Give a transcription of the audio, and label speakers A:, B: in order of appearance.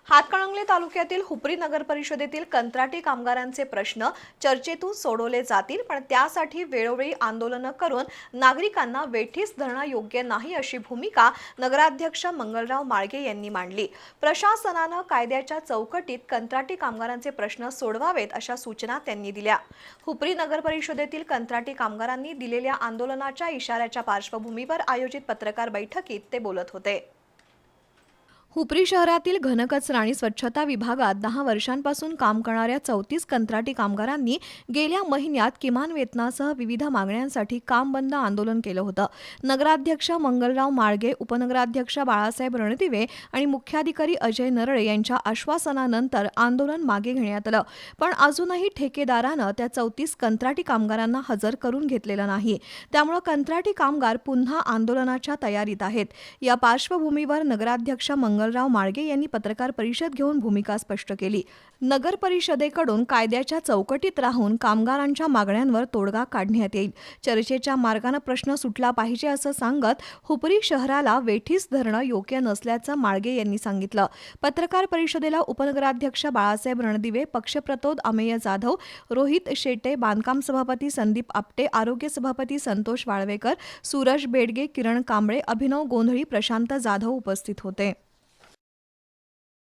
A: हातकणंगले तालुक्यातील हुपरी नगर परिषदेतील कंत्राटी कामगारांचे प्रश्न चर्चेतून सोडवले जातील, पण त्यासाठी वेळोवेळी आंदोलन करून नागरिकांना वेठीस धरणं योग्य नाही अशी भूमिका नगराध्यक्ष मंगलराव माळगे यांनी मांडली। प्रशासनानं कायद्याच्या चौकटीत कंत्राटी कामगारांचे प्रश्न सोडवावेत अशा सूचना त्यांनी दिल्या। हुपरी नगर परिषदेतील कंत्राटी कामगारांनी दिलेल्या आंदोलनाच्या इशाऱ्याच्या पार्श्वभूमीवर आयोजित पत्रकार बैठकीत ते बोलत होते। हुपरी शहरातील घनकचरा आणि स्वच्छता विभागात 10 वर्षांपासून काम करणाऱ्या 34 कंत्राटी कामगारांनी गेल्या महिन्यात किमान वेतनासह विविध मागण्यांसाठी काम बंद आंदोलन केलं होतं। नगराध्यक्ष मंगलराव माळगे, उपनगराध्यक्ष बाळासाहेब रणदिवे आणि मुख्याधिकारी अजय नरळे यांच्या आश्वासनानंतर आंदोलन मागे घेण्यात आलं, पण अजूनही ठेकेदारानं त्या 34 कंत्राटी कामगारांना हजर करून घेतलेलं नाही। त्यामुळे कंत्राटी कामगार पुन्हा आंदोलनाच्या तयारीत आहेत। या पार्श्वभूमीवर नगराध्यक्ष मंगलराव माळगे यांनी पत्रकार परिषद घेऊन भूमिका स्पष्ट केली। नगर परिषदेकडून कायद्याच्या चौकटीत राहून कामगारांच्या मागण्यांवर तोडगा काढण्यात येईल। चर्चेच्या मार्गाने प्रश्न सुटला पाहिजे असं सांगत हुपरी शहराला वेठीस धरणं योग्य नसल्याचं माळगे यांनी सांगितलं। पत्रकार परिषदेला उपनगराध्यक्ष बाळासाहेब रणदिवे, पक्षप्रतोद अमेय जाधव, रोहित शेटे, बांधकाम सभापती संदीप आपटे, आरोग्य सभापती संतोष वाळवेकर, सूरज बेडगे, किरण कांबळे, अभिनव गोंधळी, प्रशांत जाधव उपस्थित होते।